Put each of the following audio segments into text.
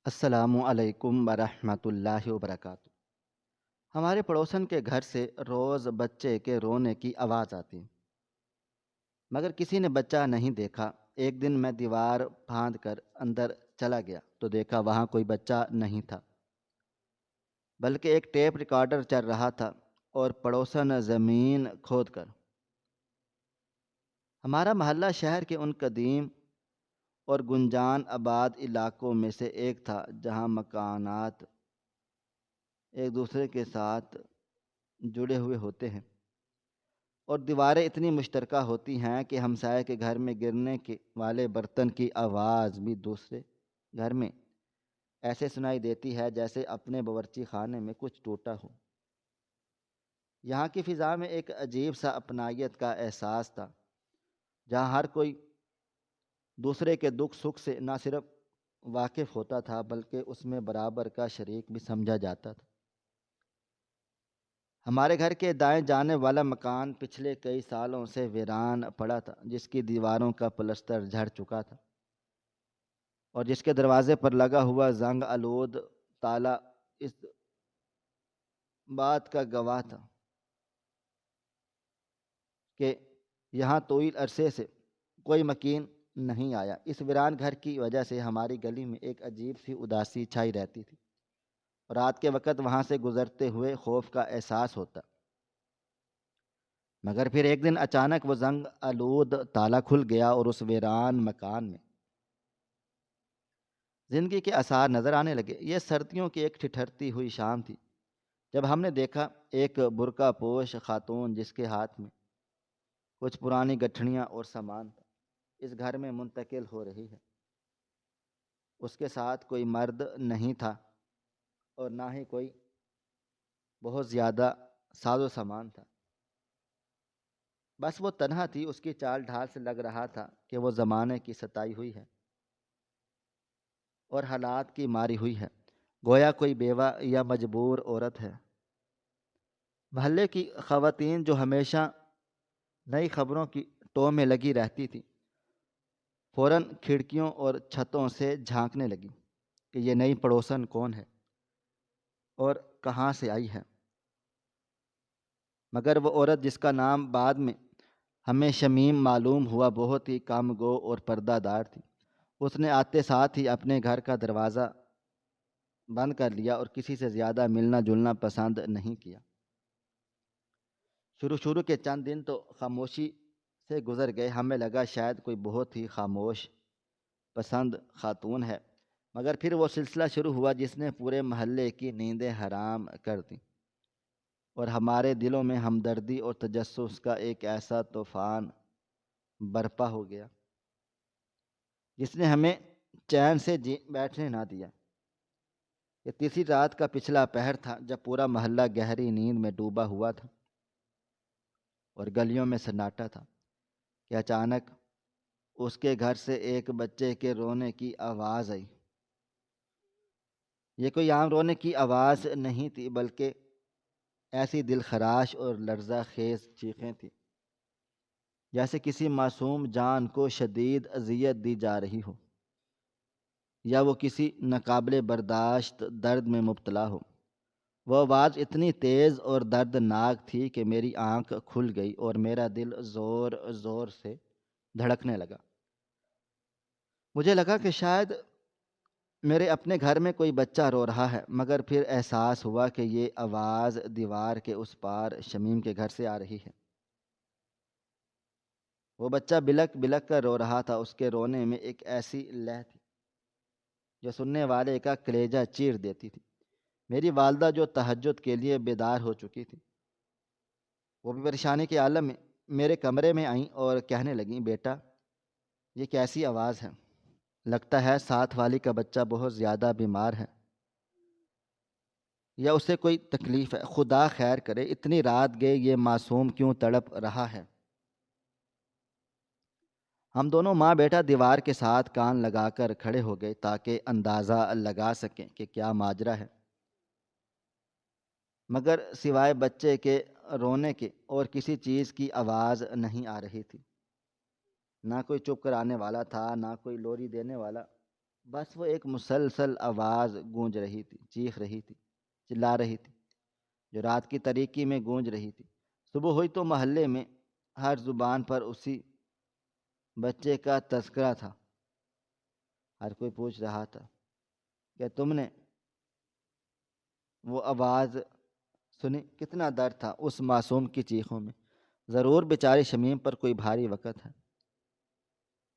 السلام علیکم ورحمۃ اللہ وبرکاتہ۔ ہمارے پڑوسن کے گھر سے روز بچے کے رونے کی آواز آتی، مگر کسی نے بچہ نہیں دیکھا۔ ایک دن میں دیوار پھاند کر اندر چلا گیا تو دیکھا وہاں کوئی بچہ نہیں تھا، بلکہ ایک ٹیپ ریکارڈر چل رہا تھا اور پڑوسن زمین کھود کر۔ ہمارا محلہ شہر کے ان قدیم اور گنجان آباد علاقوں میں سے ایک تھا جہاں مکانات ایک دوسرے کے ساتھ جڑے ہوئے ہوتے ہیں اور دیواریں اتنی مشترکہ ہوتی ہیں کہ ہمسائے کے گھر میں گرنے کے والے برتن کی آواز بھی دوسرے گھر میں ایسے سنائی دیتی ہے جیسے اپنے باورچی خانے میں کچھ ٹوٹا ہو۔ یہاں کی فضا میں ایک عجیب سا اپنائیت کا احساس تھا، جہاں ہر کوئی دوسرے کے دکھ سکھ سے نہ صرف واقف ہوتا تھا بلکہ اس میں برابر کا شریک بھی سمجھا جاتا تھا۔ ہمارے گھر کے دائیں جانے والا مکان پچھلے کئی سالوں سے ویران پڑا تھا، جس کی دیواروں کا پلستر جھڑ چکا تھا اور جس کے دروازے پر لگا ہوا زنگ آلود تالا اس بات کا گواہ تھا کہ یہاں طویل عرصے سے کوئی مکین نہیں آیا۔ اس ویران گھر کی وجہ سے ہماری گلی میں ایک عجیب سی اداسی چھائی رہتی تھی۔ رات کے وقت وہاں سے گزرتے ہوئے خوف کا احساس ہوتا، مگر پھر ایک دن اچانک وہ زنگ آلود تالا کھل گیا اور اس ویران مکان میں زندگی کے آثار نظر آنے لگے۔ یہ سردیوں کی ایک ٹھٹھرتی ہوئی شام تھی جب ہم نے دیکھا ایک برقع پوش خاتون جس کے ہاتھ میں کچھ پرانی گٹھڑیاں اور سامان تھا، اس گھر میں منتقل ہو رہی ہے۔ اس کے ساتھ کوئی مرد نہیں تھا اور نہ ہی کوئی بہت زیادہ ساز و سامان تھا، بس وہ تنہا تھی۔ اس کی چال ڈھال سے لگ رہا تھا کہ وہ زمانے کی ستائی ہوئی ہے اور حالات کی ماری ہوئی ہے، گویا کوئی بیوہ یا مجبور عورت ہے۔ محلے کی خواتین جو ہمیشہ نئی خبروں کی ٹو میں لگی رہتی تھی، فوراً کھڑکیوں اور چھتوں سے جھانکنے لگی کہ یہ نئی پڑوسن کون ہے اور کہاں سے آئی ہے۔ مگر وہ عورت جس کا نام بعد میں ہمیں شمیم معلوم ہوا بہت ہی کام گو اور پردہ دار تھی۔ اس نے آتے ساتھ ہی اپنے گھر کا دروازہ بند کر لیا اور کسی سے زیادہ ملنا جلنا پسند نہیں کیا۔ شروع کے چند دن تو خاموشی سے گزر گئے، ہمیں لگا شاید کوئی بہت ہی خاموش پسند خاتون ہے، مگر پھر وہ سلسلہ شروع ہوا جس نے پورے محلے کی نیندیں حرام کر دیں اور ہمارے دلوں میں ہمدردی اور تجسس کا ایک ایسا طوفان برپا ہو گیا جس نے ہمیں چین سے بیٹھنے نہ دیا۔ یہ تیسری رات کا پچھلا پہر تھا جب پورا محلہ گہری نیند میں ڈوبا ہوا تھا اور گلیوں میں سناٹا تھا کہ اچانک اس کے گھر سے ایک بچے کے رونے کی آواز آئی۔ یہ کوئی عام رونے کی آواز نہیں تھی بلکہ ایسی دل خراش اور لرزہ خیز چیخیں تھیں جیسے کسی معصوم جان کو شدید اذیت دی جا رہی ہو یا وہ کسی ناقابل برداشت درد میں مبتلا ہو۔ وہ آواز اتنی تیز اور دردناک تھی کہ میری آنکھ کھل گئی اور میرا دل زور زور سے دھڑکنے لگا۔ مجھے لگا کہ شاید میرے اپنے گھر میں کوئی بچہ رو رہا ہے، مگر پھر احساس ہوا کہ یہ آواز دیوار کے اس پار شمیم کے گھر سے آ رہی ہے۔ وہ بچہ بلک بلک کر رو رہا تھا، اس کے رونے میں ایک ایسی لہ تھی جو سننے والے کا کلیجہ چیر دیتی تھی۔ میری والدہ جو تہجد کے لیے بیدار ہو چکی تھی، وہ بھی پریشانی کے عالم میں میرے کمرے میں آئیں اور کہنے لگیں، بیٹا یہ کیسی آواز ہے؟ لگتا ہے ساتھ والی کا بچہ بہت زیادہ بیمار ہے یا اسے کوئی تکلیف ہے، خدا خیر کرے، اتنی رات گئے یہ معصوم کیوں تڑپ رہا ہے۔ ہم دونوں ماں بیٹا دیوار کے ساتھ کان لگا کر کھڑے ہو گئے تاکہ اندازہ لگا سکیں کہ کیا ماجرا ہے، مگر سوائے بچے کے رونے کے اور کسی چیز کی آواز نہیں آ رہی تھی۔ نہ کوئی چپ کرانے والا تھا، نہ کوئی لوری دینے والا، بس وہ ایک مسلسل آواز گونج رہی تھی، چیخ رہی تھی، چلا رہی تھی، جو رات کی تاریکی میں گونج رہی تھی۔ صبح ہوئی تو محلے میں ہر زبان پر اسی بچے کا تذکرہ تھا۔ ہر کوئی پوچھ رہا تھا کہ تم نے وہ آواز سنی؟ کتنا درد تھا اس معصوم کی چیخوں میں۔ ضرور بیچاری شمیم پر کوئی بھاری وقت ہے۔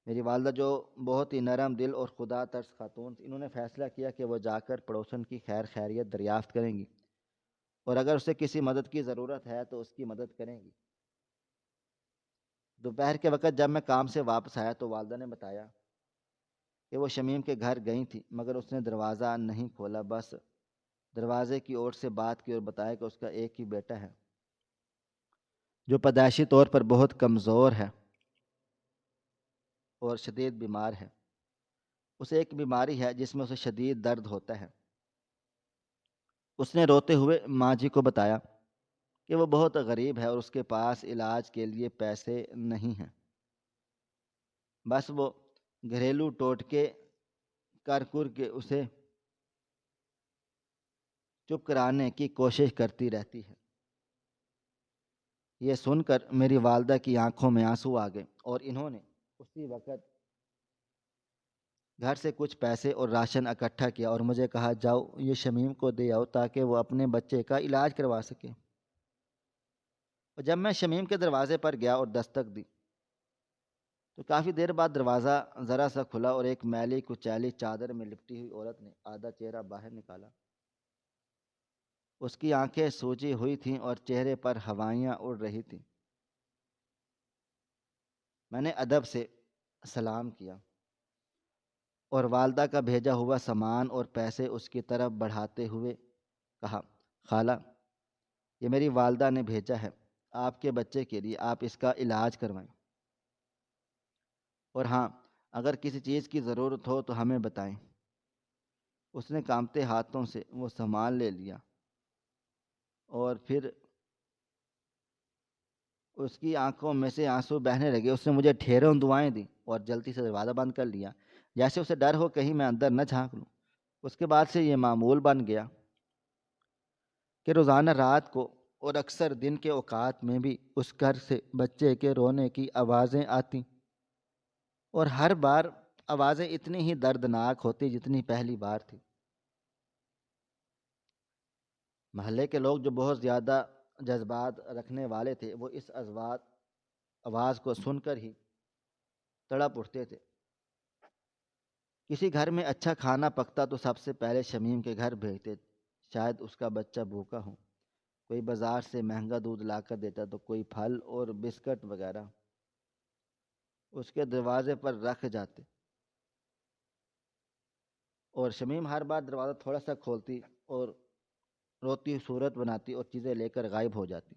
میری والدہ جو بہت ہی نرم دل اور خدا ترس خاتون تھی، انہوں نے فیصلہ کیا کہ وہ جا کر پڑوسن کی خیر خیریت دریافت کریں گی، اور اگر اسے کسی مدد کی ضرورت ہے تو اس کی مدد کریں گی۔ دوپہر کے وقت جب میں کام سے واپس آیا تو والدہ نے بتایا کہ وہ شمیم کے گھر گئی تھی، مگر اس نے دروازہ نہیں کھولا، بس دروازے کی اوٹ سے بات کی اور بتایا کہ اس کا ایک ہی بیٹا ہے جو پیدائشی طور پر بہت کمزور ہے اور شدید بیمار ہے۔ اسے ایک بیماری ہے جس میں اسے شدید درد ہوتا ہے۔ اس نے روتے ہوئے ماں جی کو بتایا کہ وہ بہت غریب ہے اور اس کے پاس علاج کے لیے پیسے نہیں ہیں، بس وہ گھریلو ٹوٹکے کر کے اسے چپ کرانے کی کوشش کرتی رہتی ہے۔ یہ سن کر میری والدہ کی آنکھوں میں آنسو آ گئے اور انہوں نے اسی وقت گھر سے کچھ پیسے اور راشن اکٹھا کیا اور مجھے کہا جاؤ یہ شمیم کو دے آؤ تاکہ وہ اپنے بچے کا علاج کروا سکے۔ اور جب میں شمیم کے دروازے پر گیا اور دستک دی تو کافی دیر بعد دروازہ ذرا سا کھلا اور ایک میلی کچیلی چادر میں لپٹی ہوئی عورت نے آدھا چہرہ باہر نکالا۔ اس کی آنکھیں سوجی ہوئی تھیں اور چہرے پر ہوائیاں اڑ رہی تھیں۔ میں نے ادب سے سلام کیا اور والدہ کا بھیجا ہوا سامان اور پیسے اس کی طرف بڑھاتے ہوئے کہا، خالہ یہ میری والدہ نے بھیجا ہے آپ کے بچے کے لیے، آپ اس کا علاج کروائیں، اور ہاں اگر کسی چیز کی ضرورت ہو تو ہمیں بتائیں۔ اس نے کانپتے ہاتھوں سے وہ سامان لے لیا اور پھر اس کی آنکھوں میں سے آنسو بہنے لگے۔ اس نے مجھے ڈھیروں دعائیں دیں اور جلدی سے دروازہ بند کر لیا، جیسے اسے ڈر ہو کہیں میں اندر نہ جھانک لوں۔ اس کے بعد سے یہ معمول بن گیا کہ روزانہ رات کو اور اکثر دن کے اوقات میں بھی اس گھر سے بچے کے رونے کی آوازیں آتی، اور ہر بار آوازیں اتنی ہی دردناک ہوتی جتنی پہلی بار تھی۔ محلے کے لوگ جو بہت زیادہ جذبات رکھنے والے تھے وہ اس آواز کو سن کر ہی تڑپ اٹھتے تھے۔ کسی گھر میں اچھا کھانا پکتا تو سب سے پہلے شمیم کے گھر بھیجتے، شاید اس کا بچہ بھوکا ہو۔ کوئی بازار سے مہنگا دودھ لا کر دیتا تو کوئی پھل اور بسکٹ وغیرہ اس کے دروازے پر رکھ جاتے، اور شمیم ہر بار دروازہ تھوڑا سا کھولتی اور روتی ہوئی صورت بناتی اور چیزیں لے کر غائب ہو جاتی۔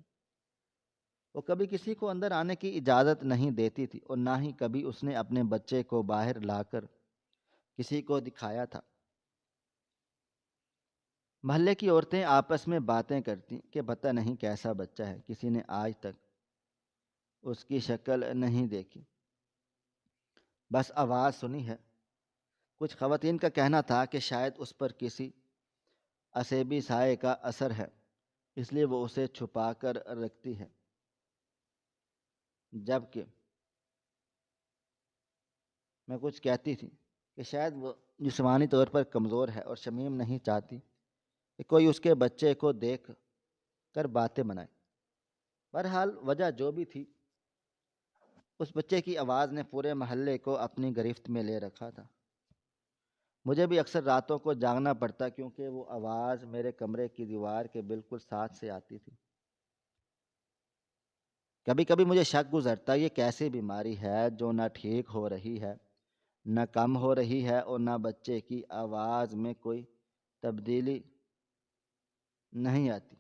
وہ کبھی کسی کو اندر آنے کی اجازت نہیں دیتی تھی اور نہ ہی کبھی اس نے اپنے بچے کو باہر لا کر کسی کو دکھایا تھا۔ محلے کی عورتیں آپس میں باتیں کرتی کہ پتہ نہیں کیسا بچہ ہے، کسی نے آج تک اس کی شکل نہیں دیکھی، بس آواز سنی ہے۔ کچھ خواتین کا کہنا تھا کہ شاید اس پر کسی اسیبی سائے کا اثر ہے، اس لیے وہ اسے چھپا کر رکھتی ہے، جبکہ میں کچھ کہتی تھی کہ شاید وہ جسمانی طور پر کمزور ہے اور شمیم نہیں چاہتی کہ کوئی اس کے بچے کو دیکھ کر باتیں بنائے۔ بہرحال وجہ جو بھی تھی، اس بچے کی آواز نے پورے محلے کو اپنی گرفت میں لے رکھا تھا۔ مجھے بھی اکثر راتوں کو جاگنا پڑتا کیونکہ وہ آواز میرے کمرے کی دیوار کے بالکل ساتھ سے آتی تھی۔ کبھی کبھی مجھے شک گزرتا یہ کیسی بیماری ہے جو نہ ٹھیک ہو رہی ہے، نہ کم ہو رہی ہے، اور نہ بچے کی آواز میں کوئی تبدیلی نہیں آتی،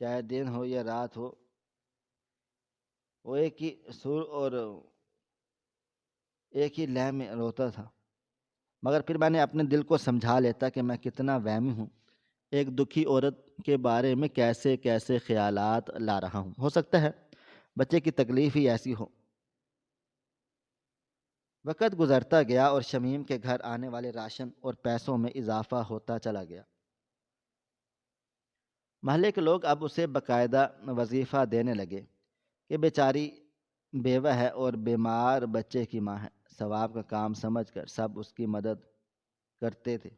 چاہے دن ہو یا رات ہو، وہ ایک ہی سر اور ایک ہی لے میں روتا تھا۔ مگر پھر میں نے اپنے دل کو سمجھا لیتا کہ میں کتنا وہمی ہوں، ایک دکھی عورت کے بارے میں کیسے کیسے خیالات لا رہا ہوں۔ ہو سکتا ہے بچے کی تکلیف ہی ایسی ہو۔ وقت گزرتا گیا اور شمیم کے گھر آنے والے راشن اور پیسوں میں اضافہ ہوتا چلا گیا۔ محلے کے لوگ اب اسے باقاعدہ وظیفہ دینے لگے کہ بیچاری بیوہ ہے اور بیمار بچے کی ماں ہے۔ ثواب کا کام سمجھ کر سب اس کی مدد کرتے تھے،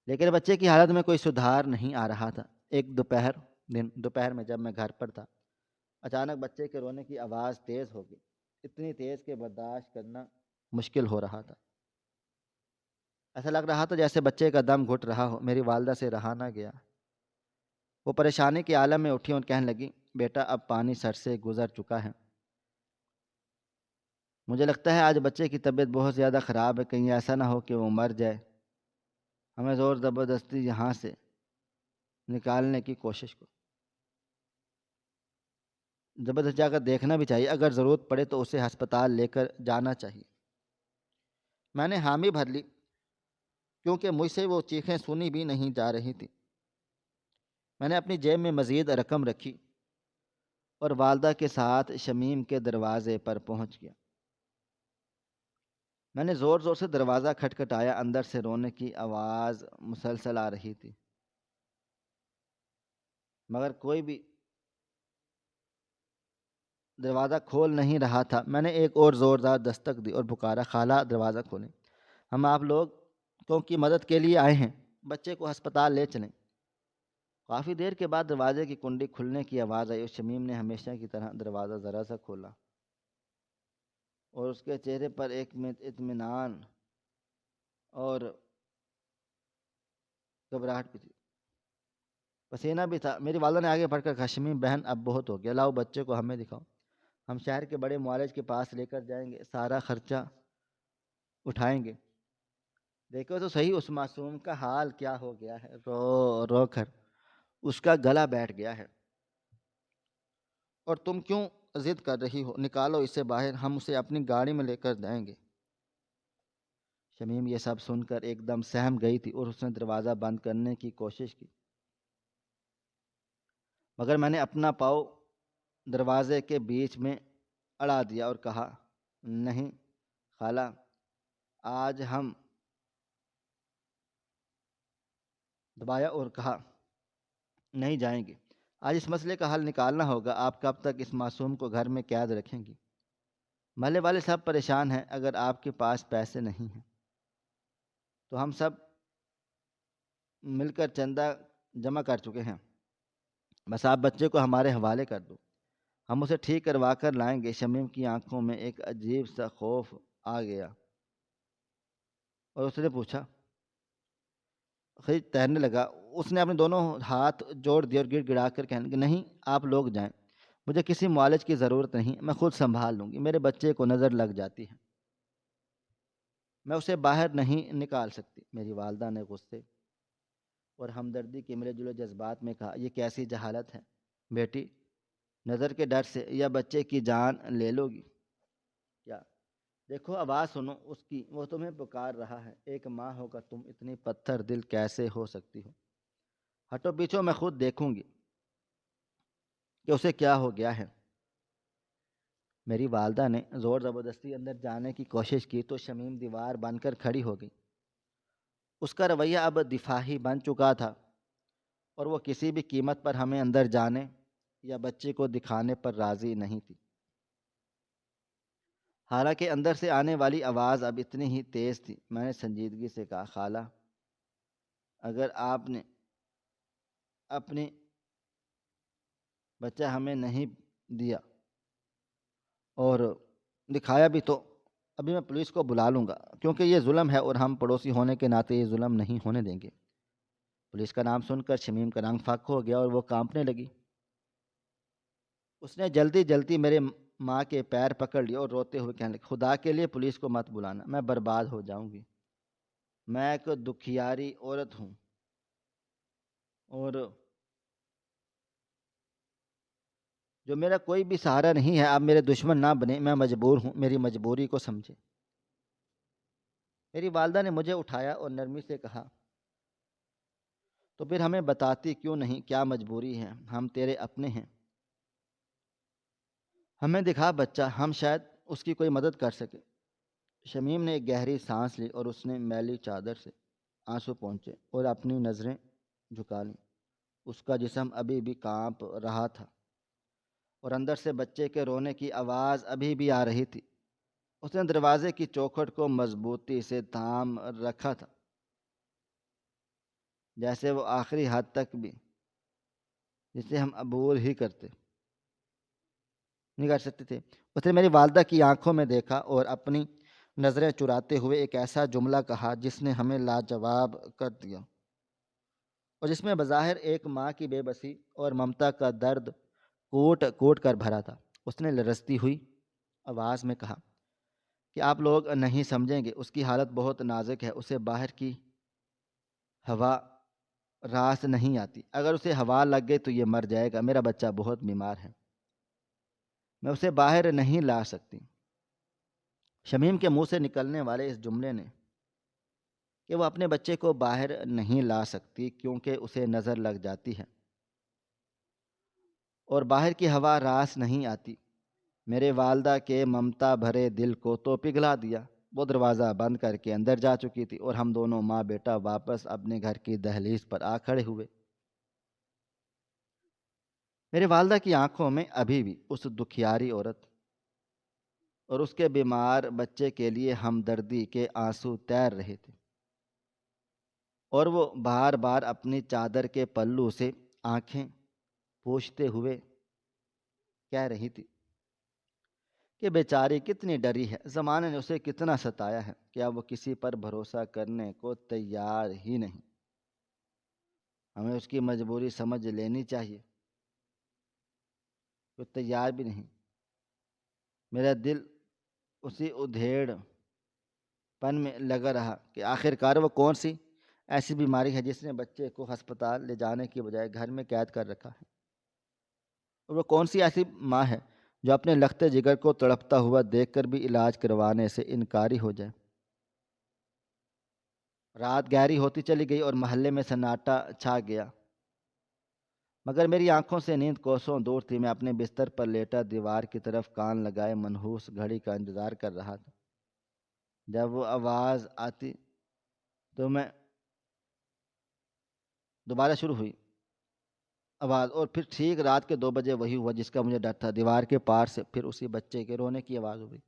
لیکن بچے کی حالت میں کوئی سدھار نہیں آ رہا تھا۔ ایک دوپہر میں جب میں گھر پر تھا، اچانک بچے کے رونے کی آواز تیز ہو گئی، اتنی تیز کہ برداشت کرنا مشکل ہو رہا تھا۔ ایسا لگ رہا تھا جیسے بچے کا دم گھٹ رہا ہو۔ میری والدہ سے رہا نہ گیا، وہ پریشانی کے عالم میں اٹھی اور کہنے لگی، بیٹا اب پانی سر سے گزر چکا ہے، مجھے لگتا ہے آج بچے کی طبیعت بہت زیادہ خراب ہے، کہیں ایسا نہ ہو کہ وہ مر جائے۔ ہمیں زور زبردستی یہاں سے نکالنے کی کوشش کو زبردست جا کر دیکھنا بھی چاہیے، اگر ضرورت پڑے تو اسے ہسپتال لے کر جانا چاہیے۔ میں نے حامی بھر لی، کیونکہ مجھ سے وہ چیخیں سنی بھی نہیں جا رہی تھی۔ میں نے اپنی جیب میں مزید رقم رکھی اور والدہ کے ساتھ شمیم کے دروازے پر پہنچ گیا۔ میں نے زور زور سے دروازہ کھٹکھٹایا، اندر سے رونے کی آواز مسلسل آ رہی تھی، مگر کوئی بھی دروازہ کھول نہیں رہا تھا۔ میں نے ایک اور زوردار دستک دی اور پکارا، خالہ دروازہ کھولیں، ہم آپ لوگوں کی مدد کے لیے آئے ہیں، بچے کو ہسپتال لے چلیں۔ کافی دیر کے بعد دروازے کی کنڈی کھلنے کی آواز آئی اور شمیم نے ہمیشہ کی طرح دروازہ ذرا سا کھولا اور اس کے چہرے پر ایک اطمینان اور گھبراہٹ بھی تھی، پسینہ بھی تھا۔ میری والدہ نے آگے بڑھ کر کہا، شمیم بہن اب بہت ہو گیا، لاؤ بچے کو ہمیں دکھاؤ، ہم شہر کے بڑے معالج کے پاس لے کر جائیں گے، سارا خرچہ اٹھائیں گے۔ دیکھو تو صحیح اس معصوم کا حال کیا ہو گیا ہے، رو رو کر اس کا گلا بیٹھ گیا ہے، اور تم کیوں ضد کر رہی ہو؟ نکالو اسے باہر، ہم اسے اپنی گاڑی میں لے کر جائیں گے۔ شمیم یہ سب سن کر ایک دم سہم گئی تھی اور اس نے دروازہ بند کرنے کی کوشش کی، مگر میں نے اپنا پاؤں دروازے کے بیچ میں اڑا دیا اور کہا، نہیں خالہ، آج ہم دبایا اور کہا، نہیں جائیں گے، آج اس مسئلے کا حل نکالنا ہوگا، آپ کب تک اس معصوم کو گھر میں قید رکھیں گی؟ محلے والے سب پریشان ہیں، اگر آپ کے پاس پیسے نہیں ہیں تو ہم سب مل کر چندہ جمع کر چکے ہیں، بس آپ بچے کو ہمارے حوالے کر دو، ہم اسے ٹھیک کروا کر لائیں گے۔ شمیم کی آنکھوں میں ایک عجیب سا خوف آ گیا اور اس نے پوچھا، خرید تیرنے لگا۔ اس نے اپنے دونوں ہاتھ جوڑ دیے اور گڑ گڑا کر کہنے لگا، نہیں آپ لوگ جائیں، مجھے کسی معالج کی ضرورت نہیں، میں خود سنبھال لوں گی، میرے بچے کو نظر لگ جاتی ہے، میں اسے باہر نہیں نکال سکتی۔ میری والدہ نے غصے اور ہمدردی کے ملے جلے جذبات میں کہا، یہ کیسی جہالت ہے بیٹی، نظر کے ڈر سے یا بچے کی جان لے لو گی کیا؟ دیکھو آواز سنو اس کی، وہ تمہیں پکار رہا ہے، ایک ماں ہو کر تم اتنی پتھر دل کیسے ہو سکتی ہو؟ ہٹو پیچھو، میں خود دیکھوں گی کہ اسے کیا ہو گیا ہے۔ میری والدہ نے زور زبردستی اندر جانے کی کوشش کی تو شمیم دیوار بن کر کھڑی ہو گئی۔ اس کا رویہ اب دفاعی بن چکا تھا اور وہ کسی بھی قیمت پر ہمیں اندر جانے یا بچے کو دکھانے پر راضی نہیں تھی۔ حالانکہ اندر سے آنے والی آواز اب اتنی ہی تیز تھی۔ میں نے سنجیدگی سے کہا، خالہ اگر آپ نے اپنی بچہ ہمیں نہیں دیا اور دکھایا بھی تو ابھی میں پولیس کو بلا لوں گا، کیونکہ یہ ظلم ہے اور ہم پڑوسی ہونے کے ناطے یہ ظلم نہیں ہونے دیں گے۔ پولیس کا نام سن کر شمیم کا رنگ پھک ہو گیا اور وہ کانپنے لگی۔ اس نے جلدی جلدی میرے ماں کے پیر پکڑ لیے اور روتے ہوئے کہنے لگی، خدا کے لیے پولیس کو مت بلانا، میں برباد ہو جاؤں گی، میں ایک دکھیاری عورت ہوں اور جو میرا کوئی بھی سہارا نہیں ہے، آپ میرے دشمن نہ بنے، میں مجبور ہوں، میری مجبوری کو سمجھے۔ میری والدہ نے مجھے اٹھایا اور نرمی سے کہا، تو پھر ہمیں بتاتی کیوں نہیں کیا مجبوری ہے، ہم تیرے اپنے ہیں، ہمیں دکھا بچہ، ہم شاید اس کی کوئی مدد کر سکے۔ شمیم نے ایک گہری سانس لی اور اس نے میلی چادر سے آنسو پہنچے اور اپنی نظریں جھکا لیں۔ اس کا جسم ابھی بھی کانپ رہا تھا اور اندر سے بچے کے رونے کی آواز ابھی بھی آ رہی تھی۔ اس نے دروازے کی چوکھٹ کو مضبوطی سے تھام رکھا تھا، جیسے وہ آخری حد تک بھی جسے ہم عبور ہی نہیں کر سکتے تھے۔ اس نے میری والدہ کی آنکھوں میں دیکھا اور اپنی نظریں چراتے ہوئے ایک ایسا جملہ کہا جس نے ہمیں لاجواب کر دیا اور جس میں بظاہر ایک ماں کی بے بسی اور ممتا کا درد کوٹ کوٹ کر بھرا تھا۔ اس نے لرزتی ہوئی آواز میں کہا کہ آپ لوگ نہیں سمجھیں گے، اس کی حالت بہت نازک ہے، اسے باہر کی ہوا راس نہیں آتی، اگر اسے ہوا لگ گئی تو یہ مر جائے گا، میرا بچہ بہت بیمار ہے، میں اسے باہر نہیں لا سکتی۔ شمیم کے منہ سے نکلنے والے اس جملے نے کہ وہ اپنے بچے کو باہر نہیں لا سکتی کیونکہ اسے نظر لگ جاتی ہے اور باہر کی ہوا راس نہیں آتی، میرے والدہ کے ممتا بھرے دل کو تو پگھلا دیا۔ وہ دروازہ بند کر کے اندر جا چکی تھی اور ہم دونوں ماں بیٹا واپس اپنے گھر کی دہلیز پر آ کھڑے ہوئے۔ میرے والدہ کی آنکھوں میں ابھی بھی اس دکھیاری عورت اور اس کے بیمار بچے کے لیے ہمدردی کے آنسو تیر رہے تھے، اور وہ بار بار اپنی چادر کے پلو سے آنکھیں پوچھتے ہوئے کہہ رہی تھی کہ بیچاری کتنی ڈری ہے، زمانے نے اسے کتنا ستایا ہے، کیا وہ کسی پر بھروسہ کرنے کو تیار ہی نہیں، ہمیں اس کی مجبوری سمجھ لینی چاہیے، وہ تیار بھی نہیں۔ میرا دل اسی ادھیڑ پن میں لگا رہا کہ آخرکار وہ کون سی ایسی بیماری ہے جس نے بچے کو ہسپتال لے جانے کی بجائے گھر میں قید کر رکھا ہے، اور وہ کون سی ایسی ماں ہے جو اپنے لخت جگر کو تڑپتا ہوا دیکھ کر بھی علاج کروانے سے انکاری ہو جائے۔ رات گہری ہوتی چلی گئی اور محلے میں سناٹا چھا گیا، مگر میری آنکھوں سے نیند کوسوں دور تھی۔ میں اپنے بستر پر لیٹا دیوار کی طرف کان لگائے منحوس گھڑی کا انتظار کر رہا تھا۔ جب وہ آواز آتی تو میں دوبارہ شروع ہوئی آواز، اور پھر ٹھیک رات کے 2 بجے وہی ہوا جس کا مجھے ڈر تھا۔ دیوار کے پار سے پھر اسی بچے کے رونے کی آواز ہوئی۔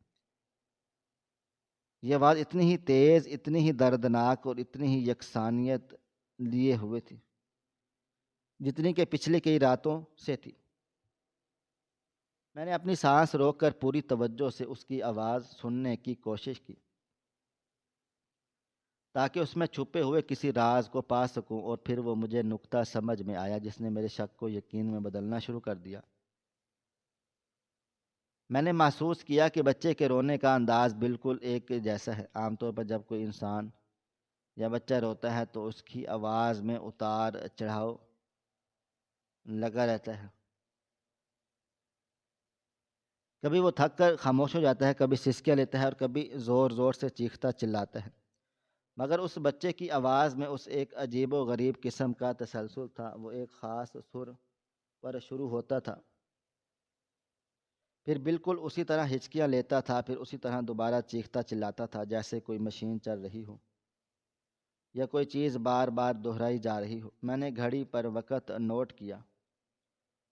یہ آواز اتنی ہی تیز، اتنی ہی دردناک اور اتنی ہی یکسانیت لیے ہوئے تھی جتنی کہ پچھلی کئی راتوں سے تھی۔ میں نے اپنی سانس روک کر پوری توجہ سے اس کی آواز سننے کی کوشش کی تاکہ اس میں چھپے ہوئے کسی راز کو پا سکوں، اور پھر وہ مجھے نکتہ سمجھ میں آیا جس نے میرے شک کو یقین میں بدلنا شروع کر دیا۔ میں نے محسوس کیا کہ بچے کے رونے کا انداز بالکل ایک جیسا ہے۔ عام طور پر جب کوئی انسان یا بچہ روتا ہے تو اس کی آواز میں اتار چڑھاؤ لگا رہتا ہے، کبھی وہ تھک کر خاموش ہو جاتا ہے، کبھی سسکیاں لیتا ہے اور کبھی زور زور سے چیختا چلاتا ہے، مگر اس بچے کی آواز میں اس ایک عجیب و غریب قسم کا تسلسل تھا۔ وہ ایک خاص سر پر شروع ہوتا تھا، پھر بالکل اسی طرح ہچکیاں لیتا تھا، پھر اسی طرح دوبارہ چیختا چلاتا تھا جیسے کوئی مشین چل رہی ہو یا کوئی چیز بار بار دہرائی جا رہی ہو۔ میں نے گھڑی پر وقت نوٹ کیا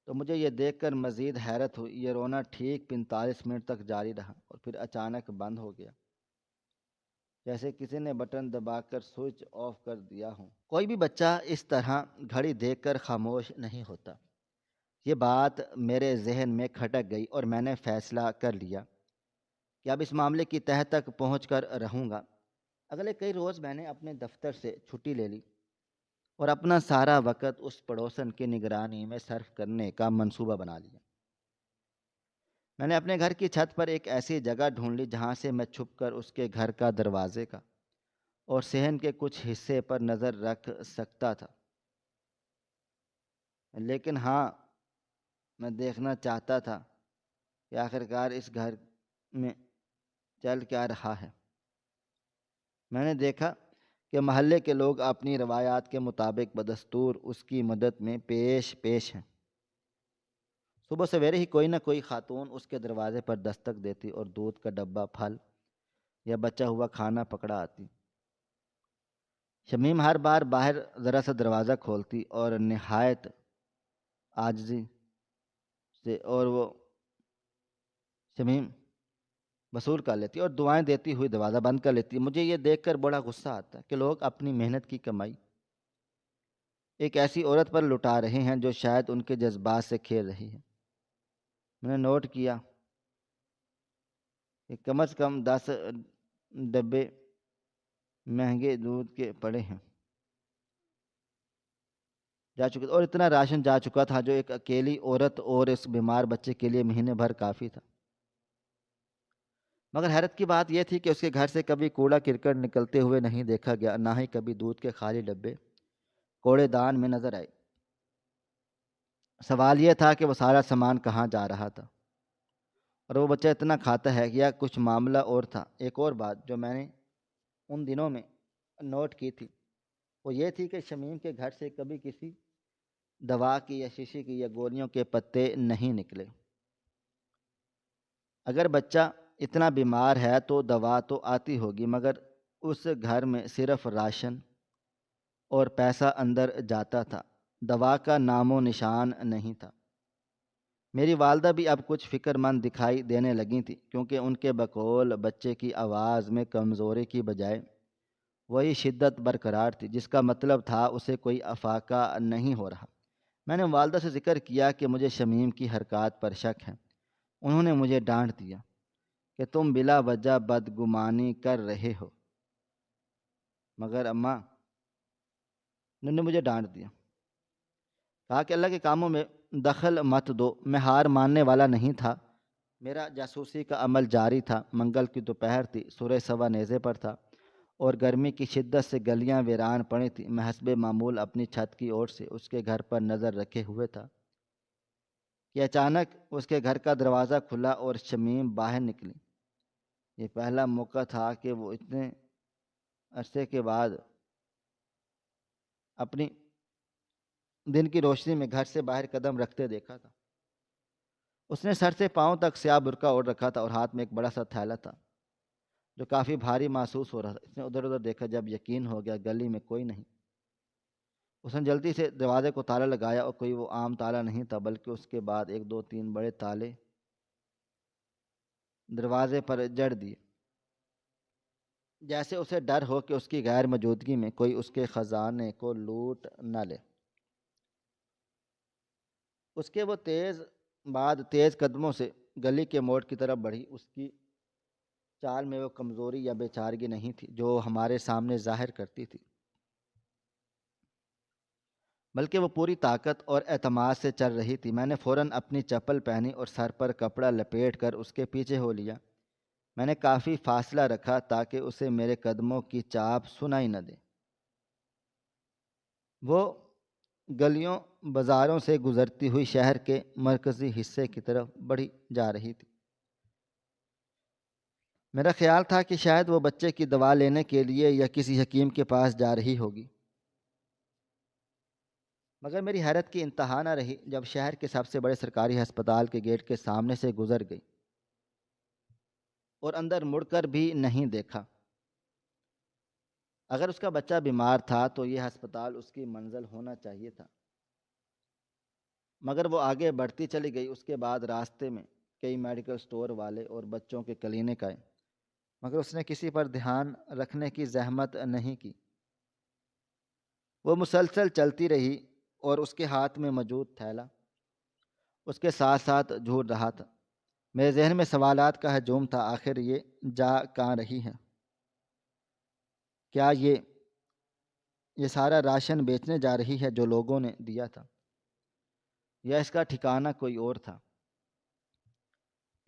تو مجھے یہ دیکھ کر مزید حیرت ہوئی۔ یہ رونا ٹھیک 45 منٹ تک جاری رہا اور پھر اچانک بند ہو گیا، جیسے کسی نے بٹن دبا کر سوئچ آف کر دیا ہو۔ کوئی بھی بچہ اس طرح گھڑی دیکھ کر خاموش نہیں ہوتا۔ یہ بات میرے ذہن میں کھٹک گئی اور میں نے فیصلہ کر لیا کہ اب اس معاملے کی تہہ تک پہنچ کر رہوں گا۔ اگلے کئی روز میں نے اپنے دفتر سے چھٹی لے لی اور اپنا سارا وقت اس پڑوسن کی نگرانی میں صرف کرنے کا منصوبہ بنا لیا۔ میں نے اپنے گھر کی چھت پر ایک ایسی جگہ ڈھونڈ لی جہاں سے میں چھپ کر اس کے گھر کا دروازے کا اور صحن کے کچھ حصے پر نظر رکھ سکتا تھا، لیکن ہاں، میں دیکھنا چاہتا تھا کہ آخرکار اس گھر میں چل کیا رہا ہے۔ میں نے دیکھا کہ محلے کے لوگ اپنی روایات کے مطابق بدستور اس کی مدد میں پیش ہیں۔ صبح سویرے ہی کوئی نہ کوئی خاتون اس کے دروازے پر دستک دیتی اور دودھ کا ڈبہ، پھل یا بچا ہوا کھانا پکڑا آتی۔ شمیم ہر بار باہر ذرا سا دروازہ کھولتی اور نہایت عاجزی سے اور وہ شمیم وصول کر لیتی اور دعائیں دیتی ہوئی دروازہ بند کر لیتی۔ مجھے یہ دیکھ کر بڑا غصہ آتا ہے کہ لوگ اپنی محنت کی کمائی ایک ایسی عورت پر لٹا رہے ہیں جو شاید ان کے جذبات سے کھیل رہی ہے۔ میں نے نوٹ کیا کہ کم از کم 10 ڈبے مہنگے دودھ کے پڑے ہیں جا چکے تھے، اور اتنا راشن جا چکا تھا جو ایک اکیلی عورت اور اس بیمار بچے کے لیے مہینے بھر کافی تھا۔ مگر حیرت کی بات یہ تھی کہ اس کے گھر سے کبھی کوڑا کرکٹ نکلتے ہوئے نہیں دیکھا گیا، نہ ہی کبھی دودھ کے خالی ڈبے کوڑے دان میں نظر آئے۔ سوال یہ تھا کہ وہ سارا سامان کہاں جا رہا تھا، اور وہ بچہ اتنا کھاتا ہے یا کچھ معاملہ اور تھا۔ ایک اور بات جو میں نے ان دنوں میں نوٹ کی تھی وہ یہ تھی کہ شمیم کے گھر سے کبھی کسی دوا کی یا شیشے کی یا گولیوں کے پتے نہیں نکلے۔ اگر بچہ اتنا بیمار ہے تو دوا تو آتی ہوگی، مگر اس گھر میں صرف راشن اور پیسہ اندر جاتا تھا، دوا کا نام و نشان نہیں تھا۔ میری والدہ بھی اب کچھ فکر مند دکھائی دینے لگی تھی، کیونکہ ان کے بقول بچے کی آواز میں کمزوری کی بجائے وہی شدت برقرار تھی، جس کا مطلب تھا اسے کوئی افاقہ نہیں ہو رہا۔ میں نے والدہ سے ذکر کیا کہ مجھے شمیم کی حرکات پر شک ہے۔ انہوں نے مجھے ڈانٹ دیا کہ تم بلا وجہ بدگمانی کر رہے ہو۔ مگر اماں نے مجھے ڈانٹ دیا، کہا کہ اللہ کے کاموں میں دخل مت دو۔ میں ہار ماننے والا نہیں تھا، میرا جاسوسی کا عمل جاری تھا۔ منگل کی دوپہر تھی، سورج سوا نیزے پر تھا اور گرمی کی شدت سے گلیاں ویران پڑی تھیں۔ میں حسب معمول اپنی چھت کی اوٹ سے اس کے گھر پر نظر رکھے ہوئے تھا کہ اچانک اس کے گھر کا دروازہ کھلا اور شمیم باہر نکلی۔ یہ پہلا موقع تھا کہ وہ اتنے عرصے کے بعد اپنی دن کی روشنی میں گھر سے باہر قدم رکھتے دیکھا تھا۔ اس نے سر سے پاؤں تک سیاہ برقع اوڑھ رکھا تھا اور ہاتھ میں ایک بڑا سا تھیلا تھا جو کافی بھاری محسوس ہو رہا تھا۔ اس نے ادھر ادھر دیکھا، جب یقین ہو گیا گلی میں کوئی نہیں، اس نے جلدی سے دروازے کو تالا لگایا، اور کوئی وہ عام تالا نہیں تھا بلکہ اس کے بعد 1 2 3 بڑے تالے دروازے پر جڑ دیے، جیسے اسے ڈر ہو کہ اس کی غیر موجودگی میں کوئی اس کے خزانے کو لوٹ نہ لے۔ اس کے وہ تیز قدموں سے گلی کے موڑ کی طرف بڑھی۔ اس کی چال میں وہ کمزوری یا بے چارگی نہیں تھی جو ہمارے سامنے ظاہر کرتی تھی، بلکہ وہ پوری طاقت اور اعتماد سے چل رہی تھی۔ میں نے فوراً اپنی چپل پہنی اور سر پر کپڑا لپیٹ کر اس کے پیچھے ہو لیا۔ میں نے کافی فاصلہ رکھا تاکہ اسے میرے قدموں کی چاپ سنائی نہ دے۔ وہ گلیوں بازاروں سے گزرتی ہوئی شہر کے مرکزی حصے کی طرف بڑھی جا رہی تھی۔ میرا خیال تھا کہ شاید وہ بچے کی دوا لینے کے لیے یا کسی حکیم کے پاس جا رہی ہوگی، مگر میری حیرت کی انتہا نہ رہی جب شہر کے سب سے بڑے سرکاری ہسپتال کے گیٹ کے سامنے سے گزر گئی اور اندر مڑ کر بھی نہیں دیکھا۔ اگر اس کا بچہ بیمار تھا تو یہ ہسپتال اس کی منزل ہونا چاہیے تھا، مگر وہ آگے بڑھتی چلی گئی۔ اس کے بعد راستے میں کئی میڈیکل سٹور والے اور بچوں کے کلینک آئے، مگر اس نے کسی پر دھیان رکھنے کی زحمت نہیں کی۔ وہ مسلسل چلتی رہی اور اس کے ہاتھ میں موجود تھیلا اس کے ساتھ ساتھ جھوٹ رہا تھا۔ میرے ذہن میں سوالات کا ہجوم تھا۔ آخر یہ جا کہاں رہی ہے؟ کیا یہ سارا راشن بیچنے جا رہی ہے جو لوگوں نے دیا تھا، یا اس کا ٹھکانہ کوئی اور تھا؟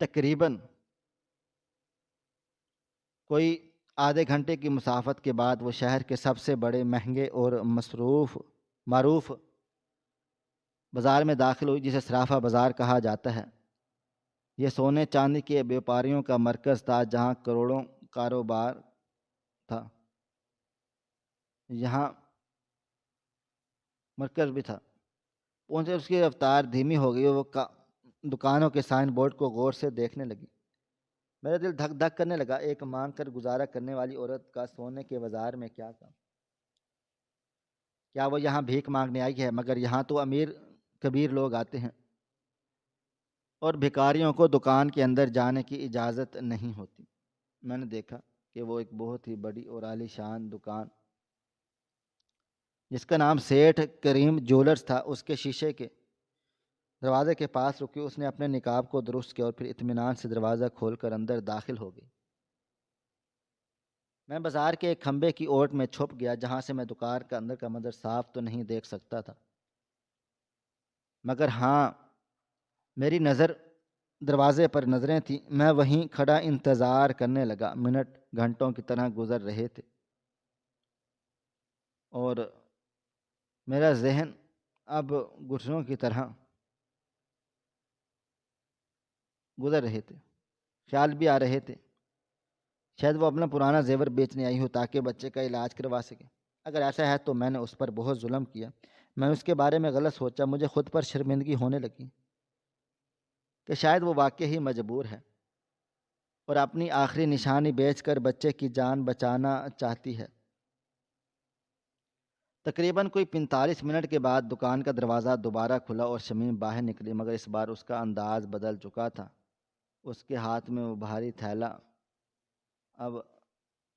تقریباً کوئی آدھے گھنٹے کی مسافت کے بعد وہ شہر کے سب سے بڑے، مہنگے اور معروف بازار میں داخل ہوئی، جسے صرافہ بازار کہا جاتا ہے۔ یہ سونے چاندی کے بیوپاریوں کا مرکز تھا جہاں کروڑوں کاروبار تھا۔ یہاں مرکز بھی تھا۔ پہنچے اس کی رفتار دھیمی ہو گئی، وہ دکانوں کے سائن بورڈ کو غور سے دیکھنے لگی۔ میرا دل دھک دھک کرنے لگا۔ ایک مانگ کر گزارا کرنے والی عورت کا سونے کے بازار میں کیا کام؟ کیا وہ یہاں بھیک مانگنے آئی ہے؟ مگر یہاں تو امیر کبیر لوگ آتے ہیں اور بھکاریوں کو دکان کے اندر جانے کی اجازت نہیں ہوتی۔ میں نے دیکھا کہ وہ ایک بہت ہی بڑی اور عالی شان دکان جس کا نام سیٹھ کریم جولرز تھا، اس کے شیشے کے دروازے کے پاس رکی۔ اس نے اپنے نقاب کو درست کیا اور پھر اطمینان سے دروازہ کھول کر اندر داخل ہو گئی۔ میں بازار کے ایک کھمبے کی اوٹ میں چھپ گیا جہاں سے میں دکان کا اندر کا منظر صاف تو نہیں دیکھ سکتا تھا، مگر ہاں میری نظر دروازے پر نظریں تھیں۔ میں وہیں کھڑا انتظار کرنے لگا۔ منٹ گھنٹوں کی طرح گزر رہے تھے اور میرا ذہن اب گٹھنوں کی طرح گزر رہے تھے۔ خیال بھی آ رہے تھے شاید وہ اپنا پرانا زیور بیچنے آئی ہو تاکہ بچے کا علاج کروا سکے۔ اگر ایسا ہے تو میں نے اس پر بہت ظلم کیا۔ میں اس کے بارے میں غلط سوچا۔ مجھے خود پر شرمندگی ہونے لگی کہ شاید وہ واقعی ہی مجبور ہے اور اپنی آخری نشانی بیچ کر بچے کی جان بچانا چاہتی ہے۔ تقریباً کوئی 45 منٹ کے بعد دکان کا دروازہ دوبارہ کھلا اور شمیم باہر نکلی، مگر اس بار اس کا انداز بدل چکا تھا۔ اس کے ہاتھ میں وہ بھاری تھیلا اب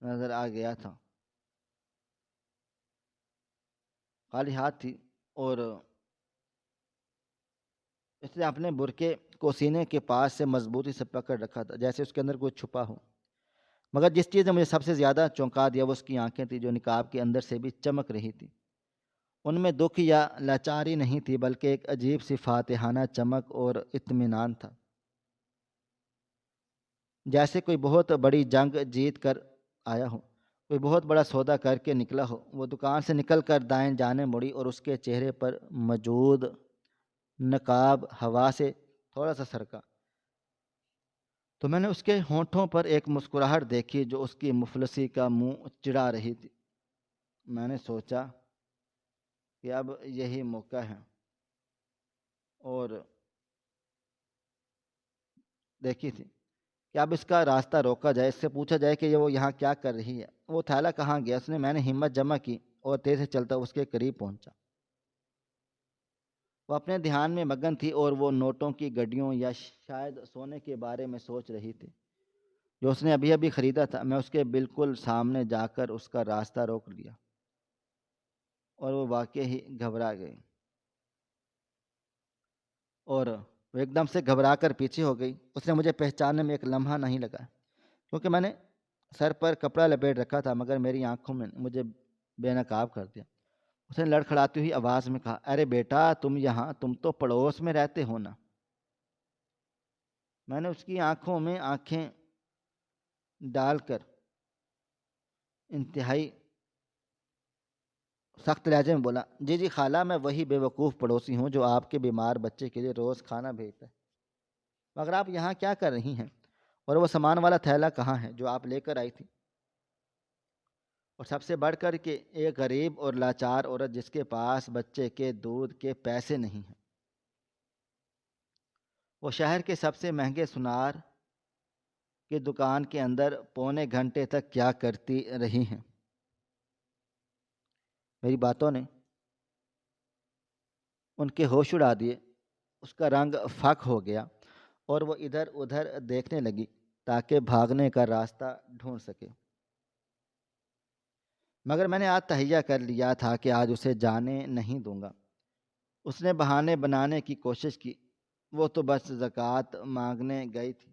نظر آ گیا تھا، خالی ہاتھ تھی اور اس نے اپنے برقعے کو سینے کے پاس سے مضبوطی سے پکڑ رکھا تھا جیسے اس کے اندر کوئی چھپا ہو۔ مگر جس چیز نے مجھے سب سے زیادہ چونکا دیا وہ اس کی آنکھیں تھیں جو نقاب کے اندر سے بھی چمک رہی تھی۔ ان میں دکھ یا لاچاری نہیں تھی بلکہ ایک عجیب سی فاتحانہ چمک اور اطمینان تھا، جیسے کوئی بہت بڑی جنگ جیت کر آیا ہو، کوئی بہت بڑا سودا کر کے نکلا ہو۔ وہ دکان سے نکل کر دائیں جانے مڑی اور اس کے چہرے پر موجود نقاب ہوا سے تھوڑا سا سرکا تو میں نے اس کے ہونٹوں پر ایک مسکراہٹ دیکھی جو اس کی مفلسی کا منہ چڑھا رہی تھی۔ میں نے سوچا کہ اب یہی موقع ہے اور دیکھی تھی کہ اب اس کا راستہ روکا جائے، اس سے پوچھا جائے کہ وہ یہاں کیا کر رہی ہے، وہ تھیلا کہاں گیا۔ میں نے ہمت جمع کی اور تیز سے چلتا اس کے قریب پہنچا۔ وہ اپنے دھیان میں مگن تھی اور وہ نوٹوں کی گڈیوں یا شاید سونے کے بارے میں سوچ رہی تھی جو اس نے ابھی ابھی خریدا تھا۔ میں اس کے بالکل سامنے جا کر اس کا راستہ روک لیا اور وہ واقعی ہی گھبرا گئی اور وہ ایک دم سے گھبرا کر پیچھے ہو گئی۔ اس نے مجھے پہچاننے میں ایک لمحہ نہیں لگا کیونکہ میں نے سر پر کپڑا لپیٹ رکھا تھا، مگر میری آنکھوں میں مجھے بے نقاب کر دیا۔ اس نے لڑکھڑاتی ہوئی آواز میں کہا، ارے بیٹا تم یہاں، تم تو پڑوس میں رہتے ہو نا۔ میں نے اس کی آنکھوں میں آنکھیں ڈال کر انتہائی سخت لہجے میں بولا، جی جی خالہ، میں وہی بے وقوف پڑوسی ہوں جو آپ کے بیمار بچے کے لیے روز کھانا بھیجتا ہے، مگر آپ یہاں کیا کر رہی ہیں؟ اور وہ سامان والا تھیلا کہاں ہے جو آپ لے کر آئی تھی؟ اور سب سے بڑھ کر کہ ایک غریب اور لاچار عورت جس کے پاس بچے کے دودھ کے پیسے نہیں ہیں، وہ شہر کے سب سے مہنگے سنار کی دکان کے اندر پونے گھنٹے تک کیا کرتی رہی ہیں؟ میری باتوں نے ان کے ہوش اڑا دیے۔ اس کا رنگ فاق ہو گیا اور وہ ادھر ادھر دیکھنے لگی تاکہ بھاگنے کا راستہ ڈھونڈ سکے، مگر میں نے آج تہیہ کر لیا تھا کہ آج اسے جانے نہیں دوں گا۔ اس نے بہانے بنانے کی کوشش کی، وہ تو بس زکوٰۃ مانگنے گئی تھی،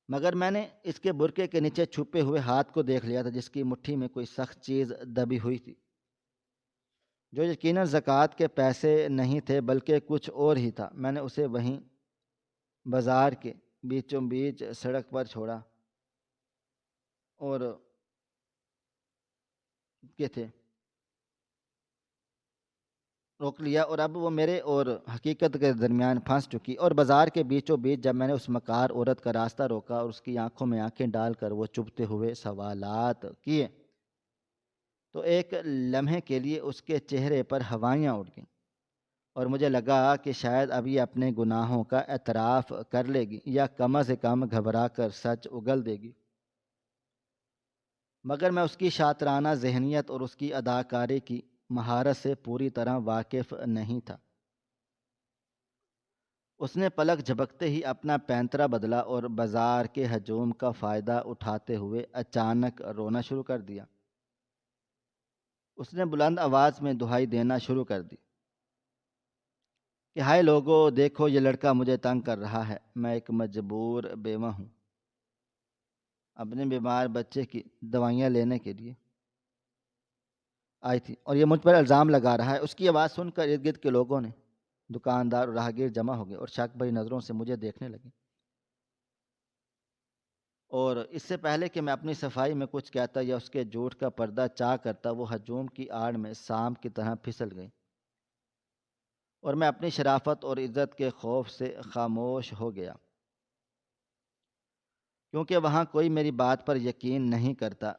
مگر میں نے اس کے برقعے کے نیچے چھپے ہوئے ہاتھ کو دیکھ لیا تھا جس کی مٹھی میں کوئی سخت چیز دبی ہوئی تھی جو یقیناً زکوٰۃ کے پیسے نہیں تھے بلکہ کچھ اور ہی تھا۔ میں نے اسے وہیں بازار کے بیچوں بیچ سڑک پر چھوڑا اور روک لیا اور اب وہ میرے اور حقیقت کے درمیان پھنس چکی۔ اور بازار کے بیچوں بیچ جب میں نے اس مکار عورت کا راستہ روکا اور اس کی آنکھوں میں آنکھیں ڈال کر وہ چبھتے ہوئے سوالات کیے تو ایک لمحے کے لیے اس کے چہرے پر ہوائیاں اڑ گئیں اور مجھے لگا کہ شاید اب یہ اپنے گناہوں کا اعتراف کر لے گی یا کم از کم گھبرا کر سچ اگل دے گی، مگر میں اس کی شاطرانہ ذہنیت اور اس کی اداکاری کی مہارت سے پوری طرح واقف نہیں تھا۔ اس نے پلک جھپکتے ہی اپنا پینترا بدلا اور بازار کے ہجوم کا فائدہ اٹھاتے ہوئے اچانک رونا شروع کر دیا۔ اس نے بلند آواز میں دہائی دینا شروع کر دی کہ ہائے لوگو، دیکھو یہ لڑکا مجھے تنگ کر رہا ہے، میں ایک مجبور بیوہ ہوں اپنے بیمار بچے کی دوائیاں لینے کے لیے آئی تھی اور یہ مجھ پر الزام لگا رہا ہے۔ اس کی آواز سن کر ارد گرد کے لوگوں نے، دکاندار اور راہگیر جمع ہو گئے اور شک بھری نظروں سے مجھے دیکھنے لگے، اور اس سے پہلے کہ میں اپنی صفائی میں کچھ کہتا یا اس کے جھوٹ کا پردہ چاک کرتا، وہ ہجوم کی آڑ میں سانپ کی طرح پھسل گئی اور میں اپنی شرافت اور عزت کے خوف سے خاموش ہو گیا، کیونکہ وہاں کوئی میری بات پر یقین نہیں کرتا